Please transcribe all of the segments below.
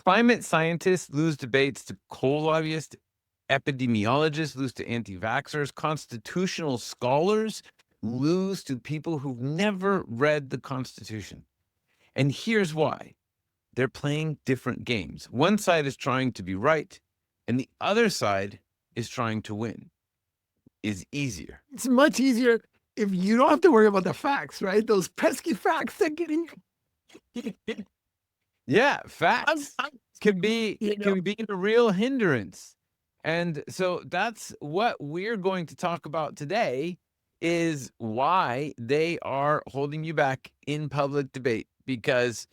Climate scientists lose debates to coal lobbyists. Epidemiologists lose to anti-vaxxers. Constitutional scholars lose to people who've never read the Constitution. And here's why. They're playing different games. One side is trying to be right, and the other side is trying to win. Is easier. It's much easier if you don't have to worry about the facts, right? Those pesky facts that get in your Yeah, facts I'm can be you know, a real hindrance. And so that's what we're going to talk about today, is why they are holding you back in public debate, because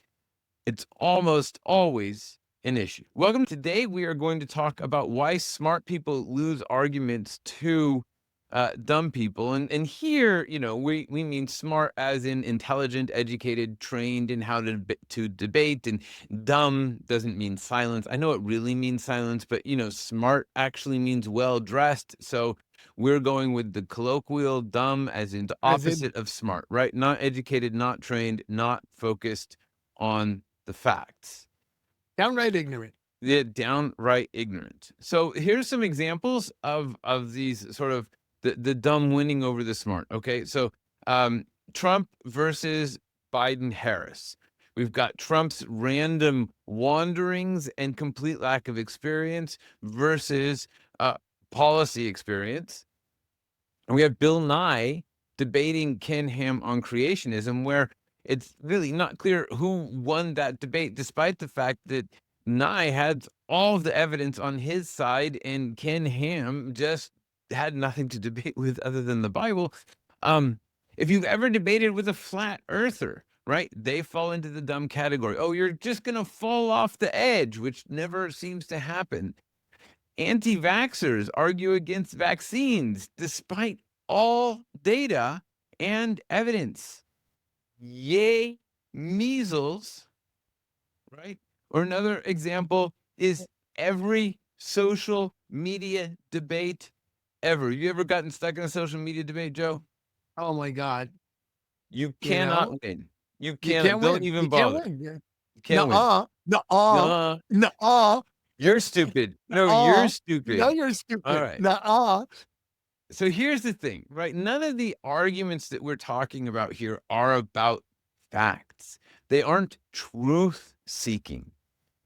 it's almost always an issue. Welcome. Today we are going to talk about why smart people lose arguments to dumb people. And here, we mean smart as in intelligent, educated, trained in how to debate, and dumb doesn't mean silence. I know it really means silence, but smart actually means well dressed. So we're going with the colloquial dumb as in the as in opposite of smart, right? Not educated, not trained, not focused on the facts. downright ignorant. They're downright ignorant. So here's some examples of these sort of the dumb winning over the smart. Okay, so Trump versus Biden Harris. We've got Trump's random wanderings and complete lack of experience versus policy experience. And we have Bill Nye debating Ken Ham on creationism, where it's really not clear who won that debate, despite the fact that Nye had all of the evidence on his side, and Ken Ham just had nothing to debate with other than the Bible. If you've ever debated with a flat earther, right, they fall into the dumb category. Oh, you're just going to fall off the edge, which never seems to happen. Anti-vaxxers argue against vaccines despite all data and evidence. Yay, measles, right? Or another example is every social media debate ever. You ever gotten stuck in a social media debate, Joe? Oh my God. You You cannot know, win. You you cannot. can't Don't win. even You can't bother. win. Yeah. You can't win. Nuh-uh. Nuh-uh. Nuh-uh. You're stupid. No, you're Nuh-uh. No, stupid. you're All stupid. right. Nuh-uh. So here's the thing, right? None of the arguments that we're talking about here are about facts. They aren't truth seeking.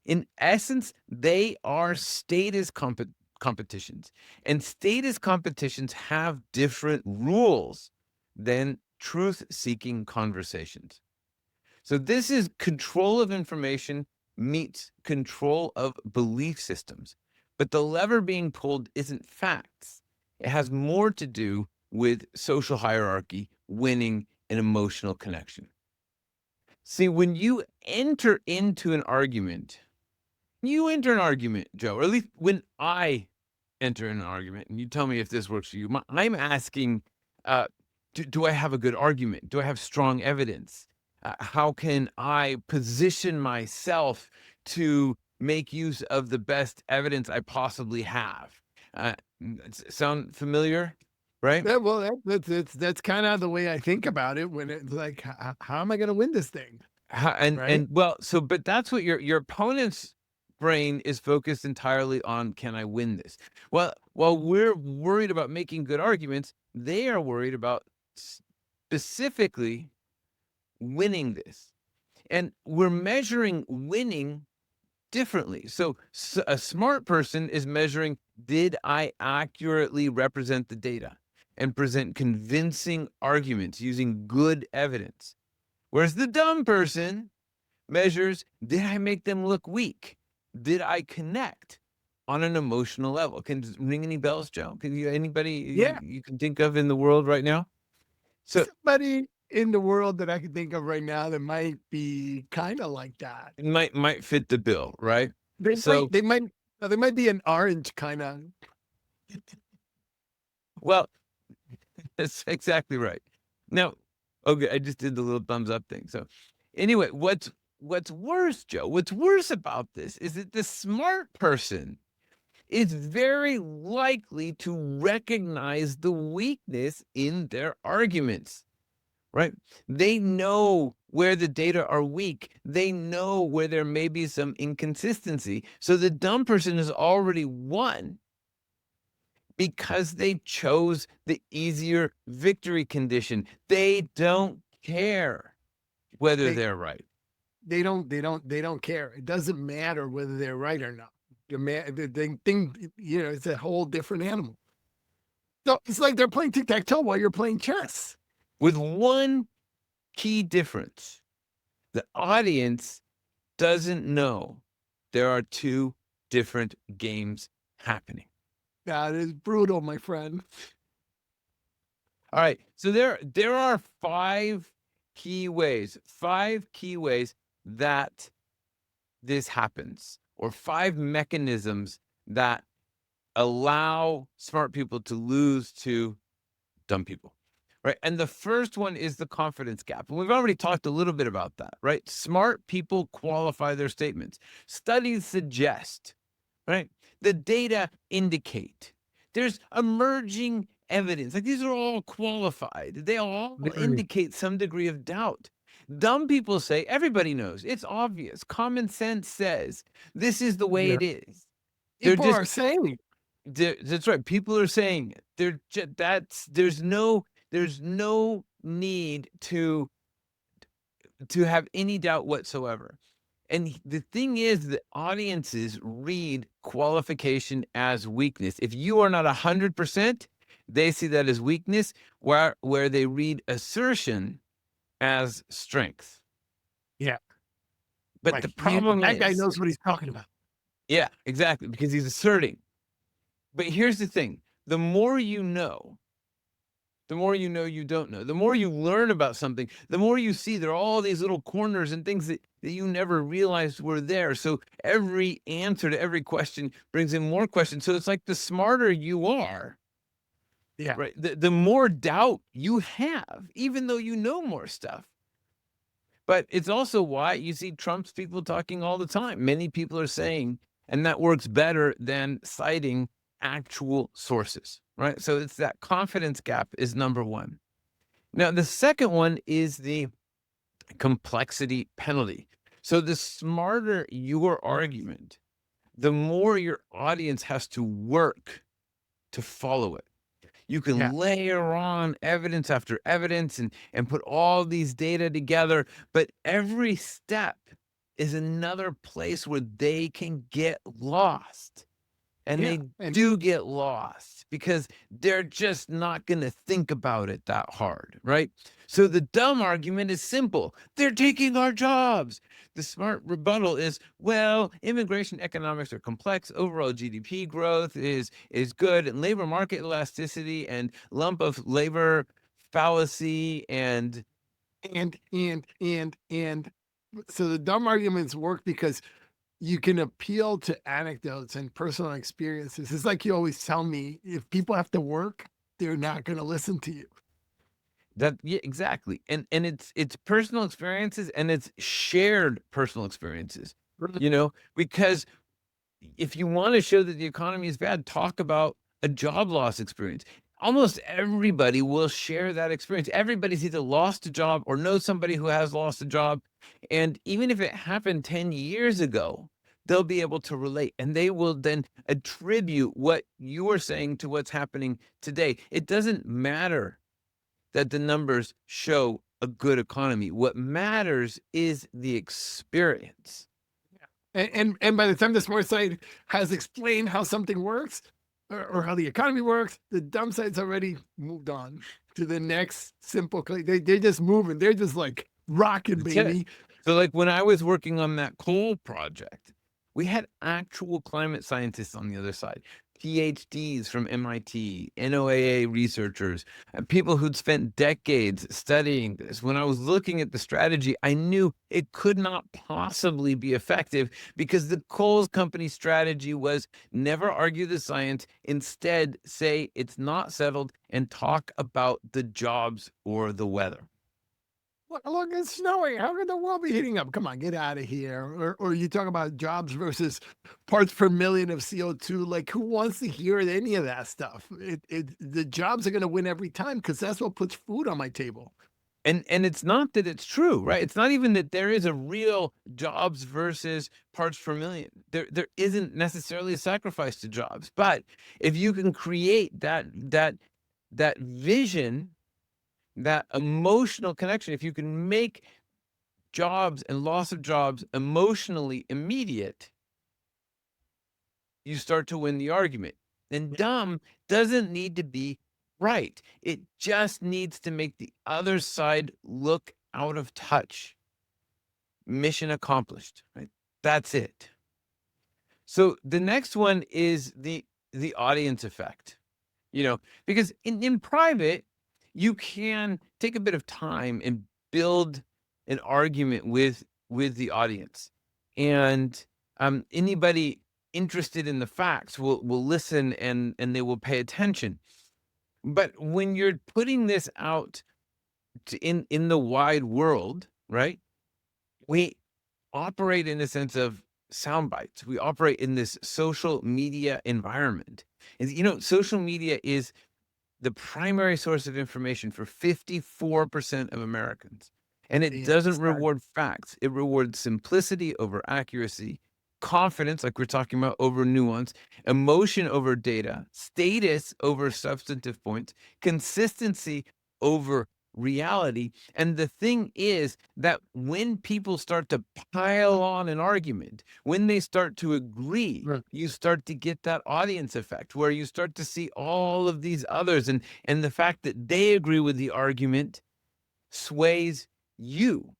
In essence, they are status competitions. And status competitions have different rules than truth seeking conversations. So this is control of information meets control of belief systems. But the lever being pulled isn't facts. It has more to do with social hierarchy, winning, and emotional connection. See, when you enter into an argument, Joe, or at least when I enter an argument, and you tell me if this works for you, I'm asking, do I have a good argument? Do I have strong evidence? How can I position myself to make use of the best evidence I possibly have? Sound familiar? Right? Yeah, well, that's kind of the way I think about it when it's like, how am I going to win this thing? Right? But that's what your opponent's brain is focused entirely on. Can I win this? Well, while we're worried about making good arguments, they are worried about specifically winning this. And we're measuring winning differently. So a smart person is measuring, did I accurately represent the data and present convincing arguments using good evidence? Whereas the dumb person measures, did I make them look weak? Did I connect on an emotional level? Can it ring any bells, Joe? Anybody Yeah. you can think of in the world right now? So Somebody in the world that I can think of right now that might be kind of like that. it might fit the bill, right? They So, might, they might, they might be an orange kind of. well, that's exactly right. Now, okay, I just did the little thumbs up thing. So anyway, what's worse, Joe? What's worse about this is that the smart person is very likely to recognize the weakness in their arguments, right? They know where the data are weak. They know where there may be some inconsistency. So the dumb person has already won because they chose the easier victory condition. They don't care whether They they're right. they don't care. It doesn't matter whether they're right or not. The thing, it's a whole different animal. So it's like they're playing tic-tac-toe while you're playing chess. With one key difference, the audience doesn't know there are two different games happening. That is brutal, my friend. All right. So there are five key ways that this happens, or five mechanisms that allow smart people to lose to dumb people. Right. And the first one is the confidence gap. And we've already talked a little bit about that, right? Smart people qualify their statements. Studies suggest, right? The data indicate there's emerging evidence. Like, these are all qualified. They all indicate some degree of doubt. Dumb people say, everybody knows. It's obvious. Common sense says this is the way it is. People are saying it. That's right. People are saying it. There's no need to have any doubt whatsoever. And the thing is that audiences read qualification as weakness. If you are not 100%, they see that as weakness, where they read assertion as strength. Yeah. But the problem is that guy knows what he's talking about. Yeah, exactly, because he's asserting. But here's the thing. The more you know you don't know. The more you learn about something, the more you see there are all these little corners and things that you never realized were there. So every answer to every question brings in more questions. So it's like the smarter you are, right, the more doubt you have, even though you know more stuff. But it's also why you see Trump's people talking all the time. Many people are saying, and that works better than citing actual sources, right? So it's that confidence gap is number one. Now, the second one is the complexity penalty. So the smarter your argument, the more your audience has to work to follow it. You can layer on evidence after evidence and put all these data together, but every step is another place where they can get lost. And they do get lost because they're just not going to think about it that hard, right? So the dumb argument is simple. They're taking our jobs. The smart rebuttal is, well, immigration economics are complex. Overall GDP growth is good, and labor market elasticity and lump of labor fallacy and so the dumb arguments work because you can appeal to anecdotes and personal experiences. It's like you always tell me, if people have to work, they're not going to listen to you. Yeah, exactly. And it's personal experiences, and it's shared personal experiences, because if you want to show that the economy is bad, talk about a job loss experience. Almost everybody will share that experience. Everybody's either lost a job or knows somebody who has lost a job. And even if it happened 10 years ago, they'll be able to relate, and they will then attribute what you are saying to what's happening today. It doesn't matter that the numbers show a good economy. What matters is the experience. And by the time the smart side has explained how something works or how the economy works, the dumb side's already moved on to the next simple. They're just moving. They're just like rocking, baby. So like when I was working on that coal project, we had actual climate scientists on the other side, PhDs from MIT, NOAA researchers, and people who'd spent decades studying this. When I was looking at the strategy, I knew it could not possibly be effective because the coal company strategy was never argue the science, instead say it's not settled and talk about the jobs or the weather. Look, it's snowing. How could the world be heating up? Come on, get out of here. Or you talk about jobs versus parts per million of CO2. Like, who wants to hear any of that stuff? The jobs are going to win every time because that's what puts food on my table. And it's not that it's true, right? It's not even that there is a real jobs versus parts per million. There isn't necessarily a sacrifice to jobs. But if you can create that vision, that emotional connection, if you can make jobs and loss of jobs emotionally immediate, you start to win the argument. And dumb doesn't need to be right. It just needs to make the other side look out of touch. Mission accomplished, right? That's it. So the next one is the audience effect. Because in private, you can take a bit of time and build an argument with the audience. And anybody interested in the facts will listen, and they will pay attention. But when you're putting this out in the wide world, right? We operate in a sense of sound bites. We operate in this social media environment. And social media is the primary source of information for 54% of Americans. And it Yeah, doesn't sad. reward facts. It rewards simplicity over accuracy, confidence, like we're talking about, over nuance, emotion over data, status over substantive points, consistency over reality. And the thing is that when people start to pile on an argument, when they start to agree, Right. you start to get that audience effect where you start to see all of these others, and the fact that they agree with the argument sways you.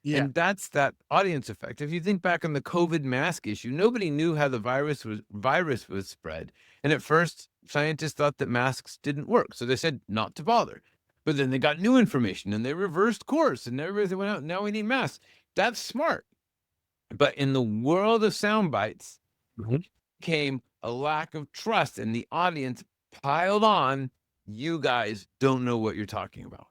Yeah. And that's that audience effect. If you think back on the COVID mask issue, nobody knew how the virus was spread. And at first, scientists thought that masks didn't work. So they said not to bother. But then they got new information and they reversed course and everybody went out. Now we need masks. That's smart. But in the world of sound bites came a lack of trust, and the audience piled on. You guys don't know what you're talking about.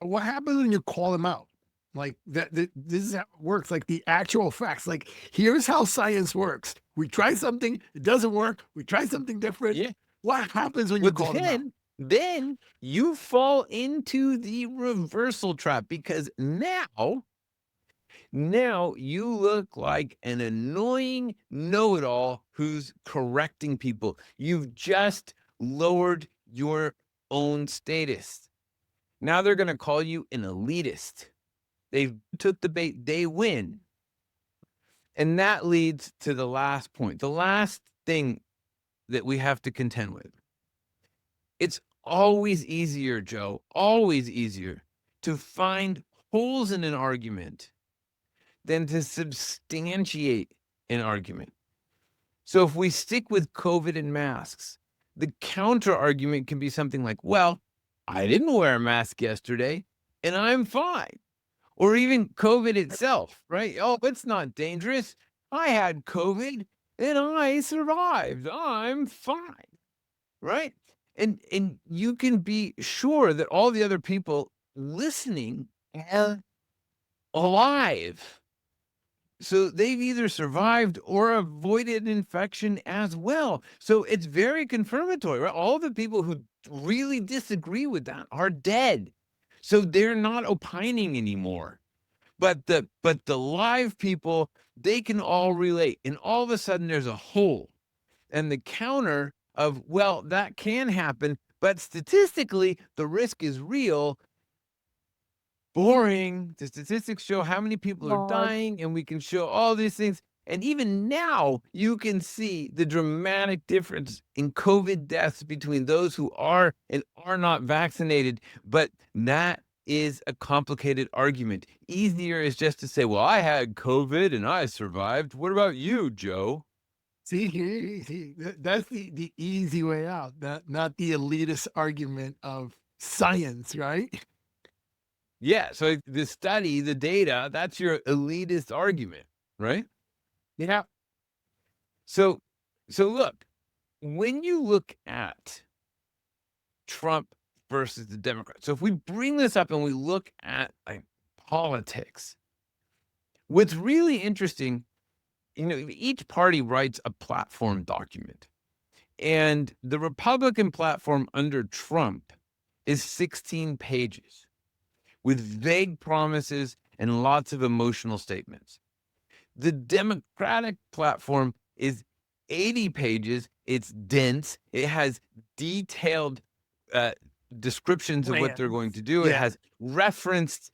What happens when you call them out? Like this is how it works. Like the actual facts. Like, here's how science works. We try something, it doesn't work. We try something different. Yeah. What happens when you Well, call them out? then you fall into the reversal trap, because now you look like an annoying know-it-all who's correcting people. You've just lowered your own status. Now they're going to call you an elitist. They took the bait, they win. And that leads to the last point, the last thing that we have to contend with. It's always easier, Joe, always easier to find holes in an argument than to substantiate an argument. So if we stick with COVID and masks, the counter argument can be something like, well, I didn't wear a mask yesterday and I'm fine. Or even COVID itself, right? Oh, it's not dangerous. I had COVID and I survived. I'm fine, right? And you can be sure that all the other people listening are alive. So they've either survived or avoided infection as well. So it's very confirmatory, right? All the people who really disagree with that are dead. So they're not opining anymore. But the live people, they can all relate. And all of a sudden there's a hole. And the counter of, well, that can happen, but statistically the risk is real. Boring. The statistics show how many people are dying, and we can show all these things. And even now, you can see the dramatic difference in COVID deaths between those who are and are not vaccinated. But that is a complicated argument. Easier is just to say, well, I had COVID and I survived. What about you, Joe? See, that's the easy way out. Not the elitist argument of science, right? Yeah. So the study, the data, that's your elitist argument, right? Yeah. So look, when you look at Trump versus the Democrats, so if we bring this up and we look at like politics, what's really interesting, each party writes a platform document, and the Republican platform under Trump is 16 pages. with vague promises and lots of emotional statements. The Democratic platform is 80 pages. It's dense. It has detailed descriptions of what they're Plan. going to do. It Yeah. has referenced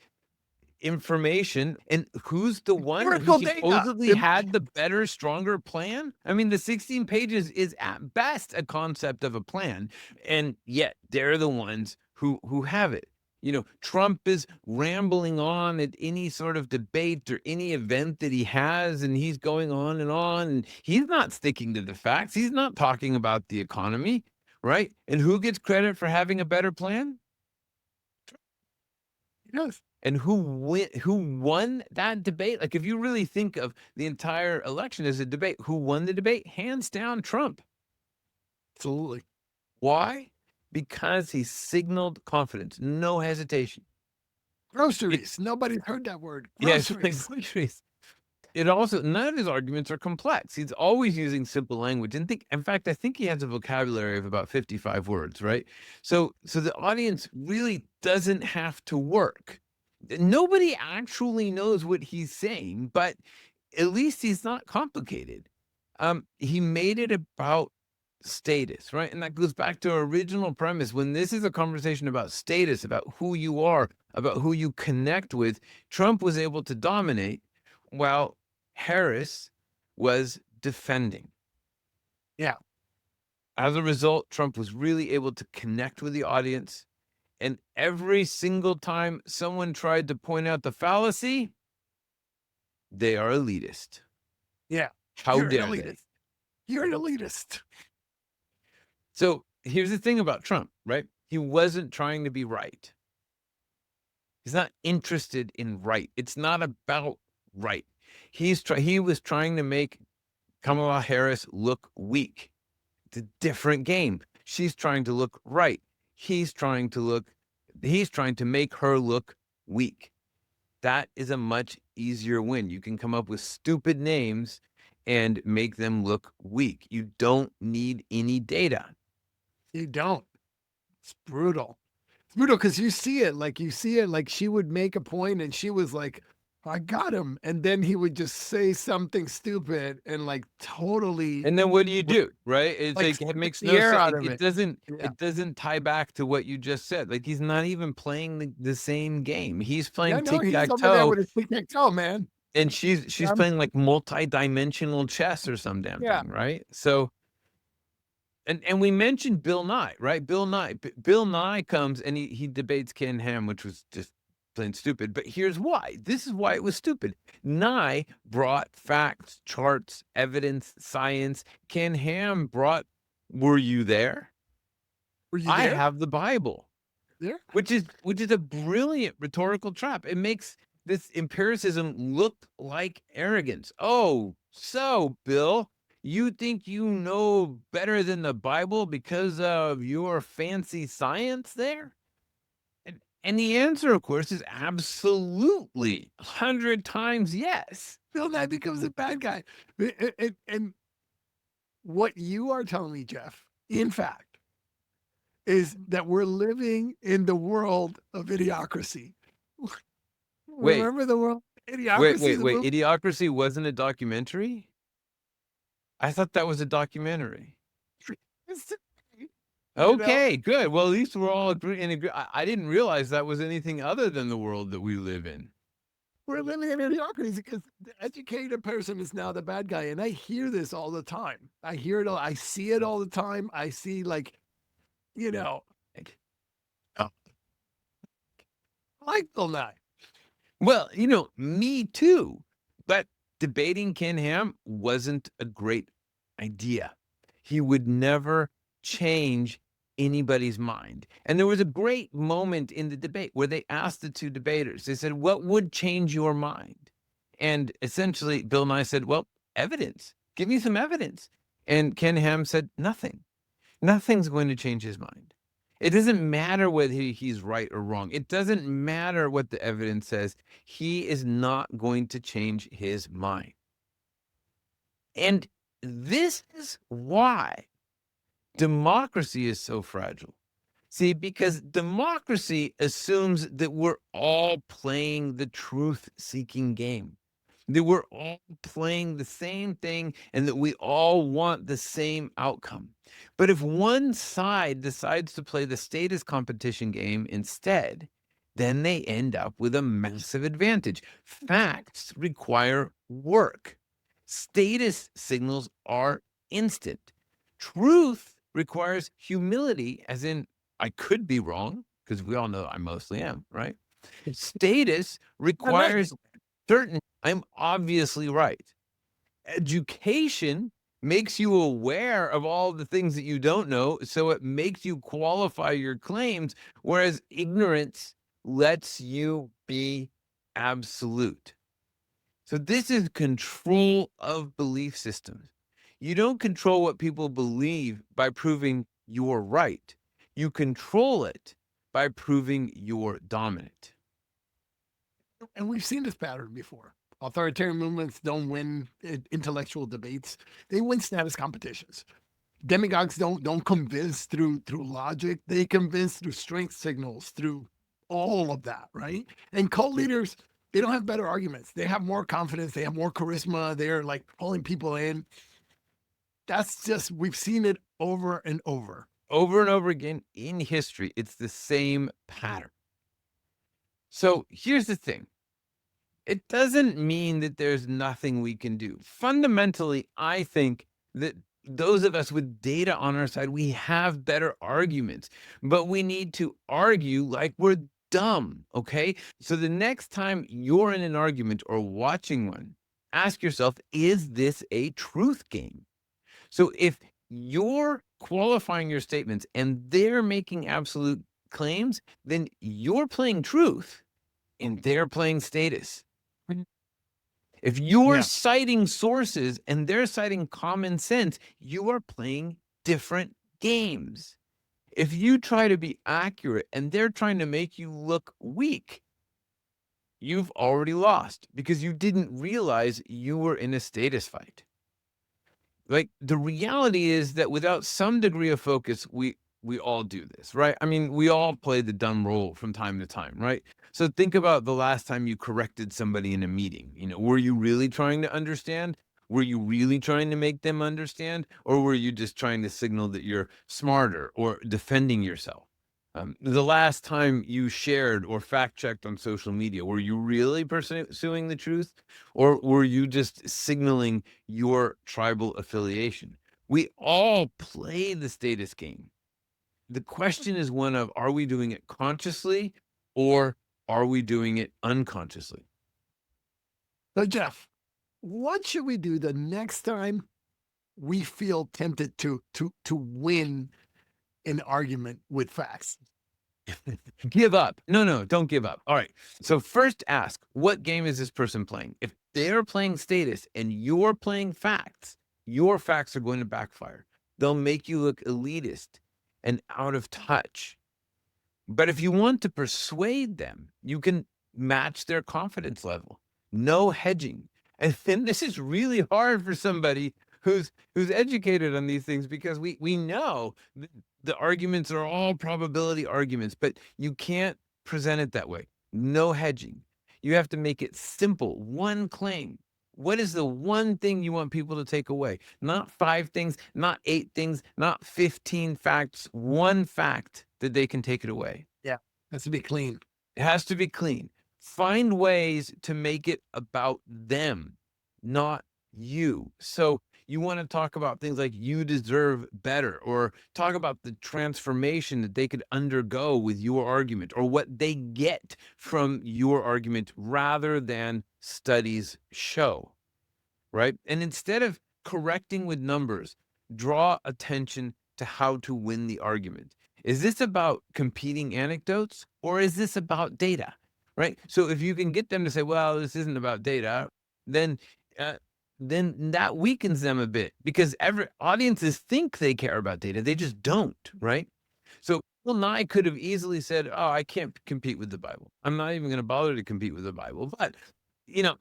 information. And who's the one who Empirical data. supposedly had the better, stronger plan? I mean, the 16 pages is at best a concept of a plan, and yet they're the ones who have it. You know, Trump is rambling on at any sort of debate or any event that he has, and he's going on, and he's not sticking to the facts. He's not talking about the economy, right? And who gets credit for having a better plan? Yes. And who won that debate? Like, if you really think of the entire election as a debate, who won the debate? Hands down, Trump. Absolutely. Why? Because he signaled confidence, no hesitation. Groceries. Nobody's heard that word. Yes, Groceries. groceries. It also, none of his arguments are complex. He's always using simple language, and in fact, I think he has a vocabulary of about 55 words, right? So the audience really doesn't have to work. Nobody actually knows what he's saying, but at least he's not complicated. He made it about status, right? And that goes back to our original premise. When this is a conversation about status, about who you are, about who you connect with, Trump was able to dominate while Harris was defending. Yeah. As a result, Trump was really able to connect with the audience. And every single time someone tried to point out the fallacy, they are elitist. Yeah. How You're an dare they? elitist. You're an elitist. So here's the thing about Trump, right? He wasn't trying to be right. He's not interested in right. It's not about right. He was trying to make Kamala Harris look weak. It's a different game. She's trying to look right. He's trying to make her look weak. That is a much easier win. You can come up with stupid names and make them look weak. You don't need any data. You don't. It's brutal. It's brutal because you see it like she would make a point and she was like, I got him. And then he would just say something stupid and like totally And then what do you do, right? It's like like it makes the no air sense. out of it. Yeah. It doesn't tie back to what you just said. Like, he's not even playing the same game. He's Yeah, playing no, he's over there tic-tac-toe, with his tic-tac-toe, man. and she's Yeah. playing like multi-dimensional chess or some damn Yeah. thing, right? So and we mentioned Bill Nye, right? Bill Nye comes and he debates Ken Ham, which was just plain stupid. But here's why. This is why it was stupid. Nye brought facts, charts, evidence, science. Ken Ham brought, were you there? Were you I there? have the Bible, There? which is a brilliant rhetorical trap. It makes this empiricism look like arrogance. Oh, so Bill, you think you know better than the Bible because of your fancy science there? And the answer, of course, is absolutely 100 times yes. Bill Nye becomes a bad guy. And what you are telling me, Jeff, in fact, is that we're living in the world of idiocracy. Wait, Remember the world? Idiocracy. wait. Idiocracy wasn't a documentary? I thought that was a documentary. Okay, good. Well, at least we're all agree. I didn't realize that was anything other than the world that we live in. We're living in idiocracy because the educated person is now the bad guy. And I hear this all the time. I hear it all. I see it all the time. I see like, oh, like Bill Nye. Well, me too. But debating Ken Ham wasn't a great idea. He would never change anybody's mind. And there was a great moment in the debate where they asked the two debaters, they said, what would change your mind? And essentially, Bill Nye said, well, evidence. Give me some evidence. And Ken Ham said, nothing. Nothing's going to change his mind. It doesn't matter whether he's right or wrong. It doesn't matter what the evidence says. He is not going to change his mind. And this is why democracy is so fragile. See, because democracy assumes that we're all playing the truth-seeking game, that we're all playing the same thing and that we all want the same outcome. But if one side decides to play the status competition game instead, then they end up with a massive advantage. Facts require work. Status signals are instant. Truth requires humility, as in, I could be wrong, because we all know I mostly am, right? Status I'm not- requires certain I'm obviously right. Education makes you aware of all the things that you don't know, so it makes you qualify your claims, whereas ignorance lets you be absolute. So this is control of belief systems. You don't control what people believe by proving you're right. You control it by proving you're dominant. And we've seen this pattern before. Authoritarian movements don't win intellectual debates; they win status competitions. Demagogues don't convince through logic; they convince through strength signals, through all of that, right? And cult leaders, they don't have better arguments. They have more confidence. They have more charisma. They're like pulling people in. That's just we've seen it over and over. Over and over again in history, it's the same pattern. So here's the thing. It doesn't mean that there's nothing we can do. Fundamentally, I think that those of us with data on our side, we have better arguments, but we need to argue like we're dumb. Okay. So the next time you're in an argument or watching one, ask yourself, is this a truth game? So if you're qualifying your statements and they're making absolute claims, then you're playing truth and they're playing status. If you're Yeah. citing sources and they're citing common sense, you are playing different games. If you try to be accurate and they're trying to make you look weak, you've already lost because you didn't realize you were in a status fight. Like, the reality is that without some degree of focus, we all do this, right? I mean, we all play the dumb role from time to time, right? So think about the last time you corrected somebody in a meeting. Were you really trying to understand? Were you really trying to make them understand? Or were you just trying to signal that you're smarter or defending yourself? The last time you shared or fact checked on social media, were you really pursuing the truth? Or were you just signaling your tribal affiliation? We all play the status game. The question is one of, are we doing it consciously or are we doing it unconsciously? So Jeff, what should we do the next time we feel tempted to win an argument with facts? Give up. No, don't give up. All right. So first ask, what game is this person playing? If they're playing status and you're playing facts, your facts are going to backfire. They'll make you look elitist and out of touch. But if you want to persuade them, you can match their confidence level. No hedging. And then this is really hard for somebody who's educated on these things because we know the arguments are all probability arguments, but you can't present it that way. No hedging. You have to make it simple. One claim. What is the one thing you want people to take away? Not 5 things, not 8 things, not 15 facts. One fact that they can take it away. Yeah, has to be clean. It has to be clean. Find ways to make it about them, not you. So you want to talk about things like you deserve better, or talk about the transformation that they could undergo with your argument or what they get from your argument rather than studies show, right? And instead of correcting with numbers, draw attention to how to win the argument. Is this about competing anecdotes or is this about data? Right. So if you can get them to say, well, this isn't about data, then uh, then that weakens them a bit because every audiences think they care about data. They just don't. Right. So Bill Nye could have easily said, oh, I can't compete with the Bible. I'm not even going to bother to compete with the Bible. But,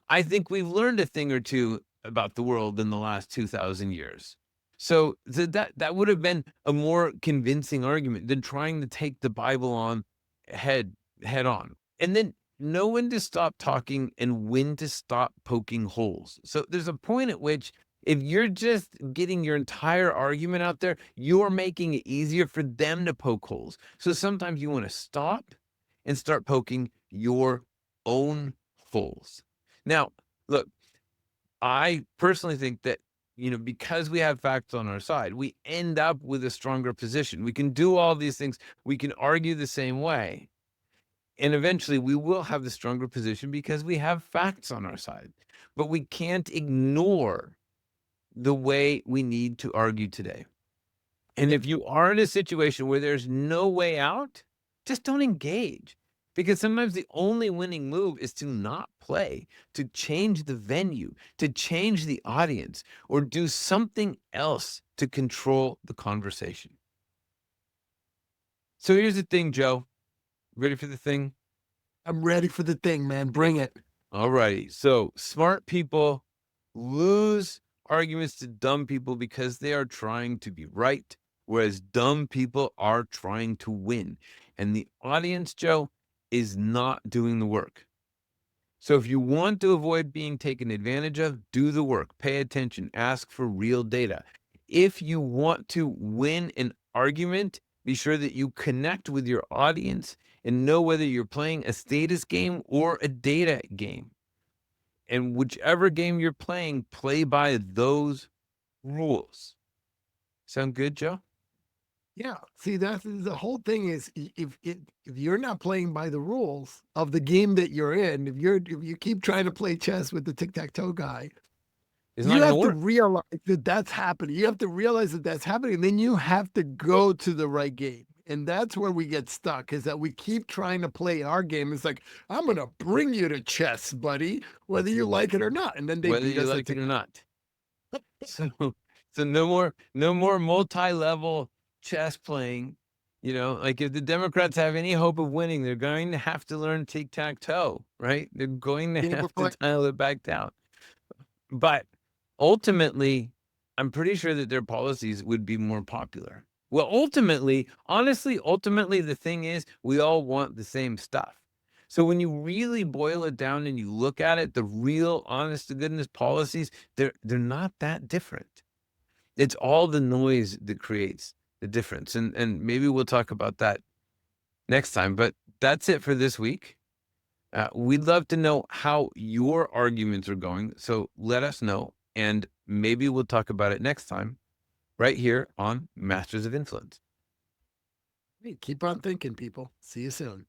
I think we've learned a thing or two about the world in the last 2,000 years. So that would have been a more convincing argument than trying to take the Bible on head head on. And then know when to stop talking and when to stop poking holes. So there's a point at which if you're just getting your entire argument out there, you're making it easier for them to poke holes. So sometimes you want to stop and start poking your own holes. Now, look, I personally think that, because we have facts on our side, we end up with a stronger position. We can do all these things. We can argue the same way. And eventually we will have the stronger position because we have facts on our side. But we can't ignore the way we need to argue today. And if you are in a situation where there's no way out, just don't engage. Because sometimes the only winning move is to not play, to change the venue, to change the audience, or do something else to control the conversation. So here's the thing, Joe. Ready for the thing? I'm ready for the thing, man. Bring it. All righty. So smart people lose arguments to dumb people because they are trying to be right, whereas dumb people are trying to win. And the audience, Joe, is not doing the work. So if you want to avoid being taken advantage of, do the work, pay attention, ask for real data. If you want to win an argument, be sure that you connect with your audience and know whether you're playing a status game or a data game. And whichever game you're playing, play by those rules. Sound good, Joe? Yeah. See, that's the whole thing is if you're not playing by the rules of the game that you're in, if you keep trying to play chess with the tic-tac-toe guy, It's not you going to have to work. realize that that's happening. You have to realize that that's happening. Then you have to go to the right game. And that's where we get stuck is that we keep trying to play our game. It's like, I'm going to bring you to chess, buddy, whether you like it or not. And then they Whether beat you us at like it or tic. not. So, so no more multi-level chess playing. Like if the Democrats have any hope of winning, they're going to have to learn tic-tac-toe, right? They're going to Game have of to play. dial it back down. But ultimately, I'm pretty sure that their policies would be more popular. Well, honestly, the thing is, we all want the same stuff. So when you really boil it down and you look at it, the real honest to goodness policies, they're not that different. It's all the noise that creates the difference. And maybe we'll talk about that next time. But that's it for this week. We'd love to know how your arguments are going. So let us know. And maybe we'll talk about it next time right here on Masters of Influence. Hey, keep on thinking, people. See you soon.